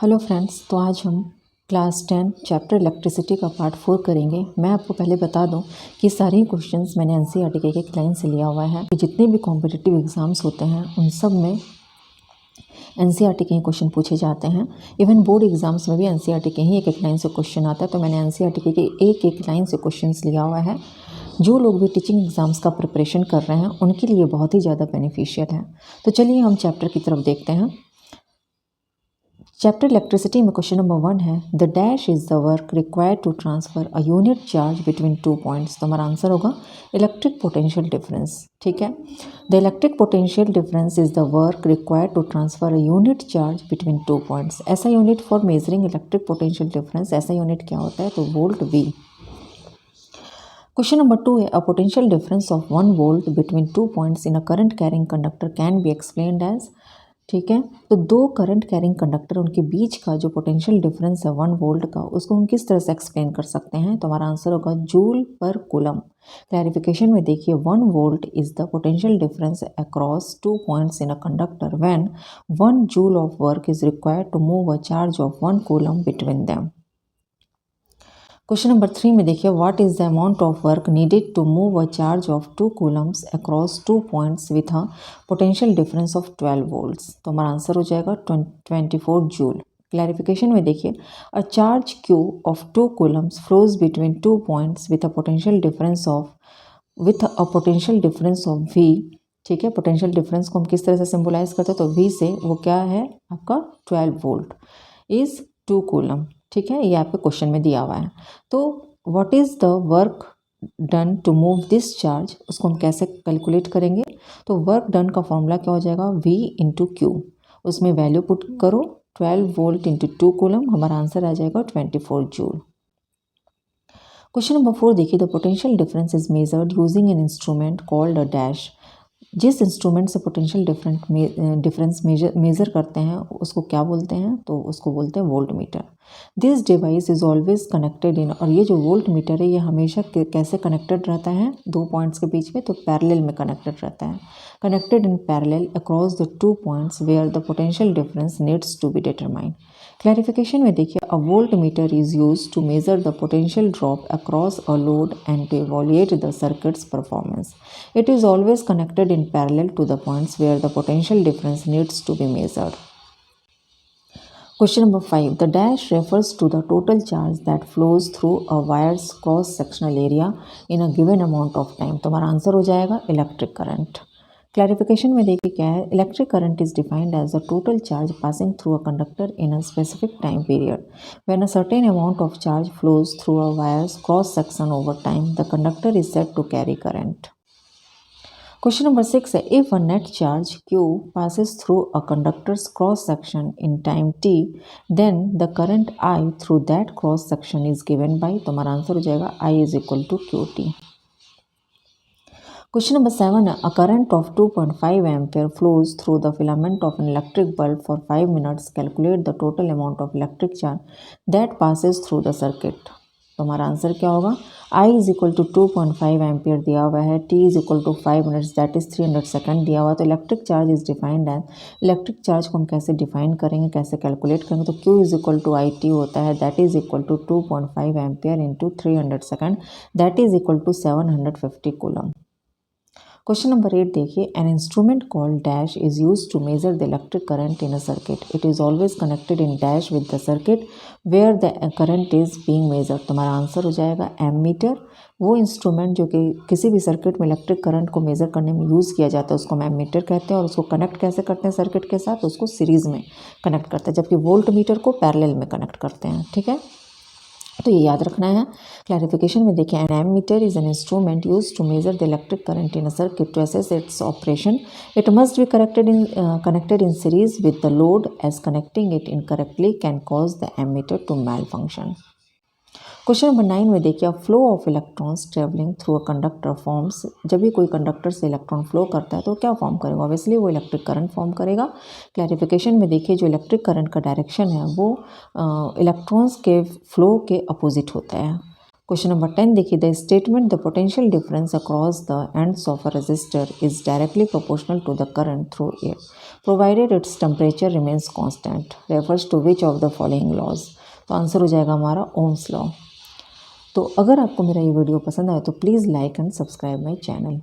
Hello friends, तो आज हम क्लास 10 चैप्टर इलेक्ट्रिसिटी का पार्ट 4 करेंगे। मैं आपको पहले बता दूं कि सारे क्वेश्चंस मैंने एनसीईआरटी के एक लाइन से लिया हुआ है कि जितने भी कॉम्पिटिटिव एग्ज़ाम्स होते हैं उन सब में एनसीईआरटी के ही क्वेश्चन पूछे जाते हैं। इवन बोर्ड एग्जाम्स में भी एनसीईआरटी के ही एक एक लाइन से क्वेश्चन आता है। तो मैंने एनसीईआरटी के एक एक लाइन से क्वेश्चन लिया हुआ है। जो लोग भी टीचिंग एग्ज़ाम्स का प्रिपरेशन कर रहे हैं उनके लिए बहुत ही ज़्यादा बेनिफिशियल है। तो चलिए हम चैप्टर की तरफ देखते हैं। चैप्टर इलेक्ट्रिसिटी में क्वेश्चन नंबर 1 है, the dash is the work required to transfer a unit charge between 2 points. तो हमारा आंसर होगा इलेक्ट्रिक पोटेंशियल डिफरेंस। ठीक है, the electric potential difference is the work required to transfer a unit charge between 2 points. ऐसा unit for measuring electric potential difference, ऐसा unit क्या होता है? तो वोल्ट वी। क्वेश्चन नंबर 2 है, a potential difference of 1 volt between 2 points in a current carrying conductor can be explained as. ठीक है, तो दो करंट कैरिंग कंडक्टर उनके बीच का जो पोटेंशियल डिफरेंस है 1 वोल्ट का, उसको हम किस तरह से एक्सप्लेन कर सकते हैं? तो हमारा आंसर होगा जूल पर कूलम। क्लैरिफिकेशन में देखिए, 1 volt is the potential difference across 2 points in a conductor when 1 joule of work is required to move a charge of 1 coulomb between them. Question number 3 में देखिए, what is the amount of work needed to move a charge of 2 coulombs across 2 points with a potential difference of 12 volts. तो हमारा answer हो जाएगा 24 joule. Clarification में देखिए, a charge Q of 2 coulombs flows between 2 points with a potential difference of V. ठीक है, potential difference को हम किस तरह से सिंबलाइज करते हैं? तो वी से वो क्या है आपका 12 वोल्ट इज 2 कूलम। ठीक है, ये आपके क्वेश्चन में दिया हुआ है। तो what is the work done to move this charge, उसको हम कैसे कैलकुलेट करेंगे? तो वर्क डन का फॉर्मूला क्या हो जाएगा? V into Q. उसमें वैल्यू पुट करो, 12 वोल्ट इंटू 2 कूलम, हमारा आंसर आ जाएगा 24 जूल। क्वेश्चन नंबर 4 देखिए, the potential difference is measured using N instrument called a dash. जिस इंस्ट्रूमेंट से पोटेंशियल डिफरेंस मेज़र करते हैं उसको क्या बोलते हैं? तो उसको बोलते हैं volt meter. This device is always connected इन, और ये जो वोल्ट मीटर है ये हमेशा कैसे कनेक्टेड रहता है? 2 पॉइंट्स के बीच में, तो पैरेलल में कनेक्टेड रहता है। Connected in parallel across the 2 points where the potential difference needs to be determined. Clarification में देखिए, a voltmeter is use to measure the potential drop across a load and to evaluate the circuit's performance. It is always connected in parallel to the points where the potential difference needs to be measured. Question number 5. The dash refers to the total charge that flows through a wire's cross-sectional area in a given amount of time. तो हमारा answer हो जाएगा electric current. Clarification में देखिए क्या है, electric current is defined as the total charge passing through a conductor in a specific time period when a certain amount of charge flows through a wires cross section over time the conductor is said to carry current. Question number 6 है, if a net charge Q passes through a conductor's cross section in time t, then the current I through that cross section is given by। तो हमारा answer हो जाएगा I is equal to QT। Question number 7, a current of 2.5 ampere flows through the filament of an electric bulb for 5 minutes. Calculate the total amount of electric charge that passes through the circuit. तो हमारा answer क्या होगा? I is equal to 2.5 ampere दिया हुआ है, T is equal to 5 minutes that is 300 second दिया हुआ है। तो electric charge is defined as, electric charge को हम कैसे डिफाइन करेंगे, कैसे कैलकुलेट करेंगे? तो Q is equal to IT होता है, that is equal to 2.5 ampere into 300 second, that is equal to 750 coulomb. Question number 8 देखिए, an instrument called dash is use to measure the electric current in a circuit. It is always connected in dash with the circuit where the current is being measured. तो हमारा answer हो जाएगा ammeter. वो instrument जो कि किसी भी circuit में इलेक्ट्रिक करंट को मेजर करने में यूज़ किया जाता है उसको हम एमीटर कहते हैं। और उसको कनेक्ट कैसे करते हैं सर्किट के साथ? उसको सीरीज में कनेक्ट करते हैं, जबकि वोल्ट मीटर को पैरेलल में कनेक्ट करते हैं। ठीक है, तो ये याद रखना है। क्लैरिफिकेशन में देखिए, an ammeter is an instrument use to measure the electric current in a circuit to assess its operation. It must be connected in series with the load as connecting it incorrectly can cause the ammeter to malfunction. Question number 9 में देखिए, flow of electrons travelling through a conductor forms. जब भी कोई conductor से electron flow करता है तो क्या फॉर्म करेगा? ऑब्वियसली वो इलेक्ट्रिक करंट फॉर्म करेगा। क्लैरिफिकेशन में देखिए, जो इलेक्ट्रिक करंट का डायरेक्शन है वो इलेक्ट्रॉन्स के फ्लो के अपोजिट होता है। क्वेश्चन नंबर 10 देखिए, the statement the potential difference across the ends of a resistor is directly proportional to the current through it provided its temperature remains constant refers to which of the following laws. तो answer हो जाएगा हमारा Ohm's law. तो अगर आपको मेरा ये video पसंद आए तो please like and subscribe my channel.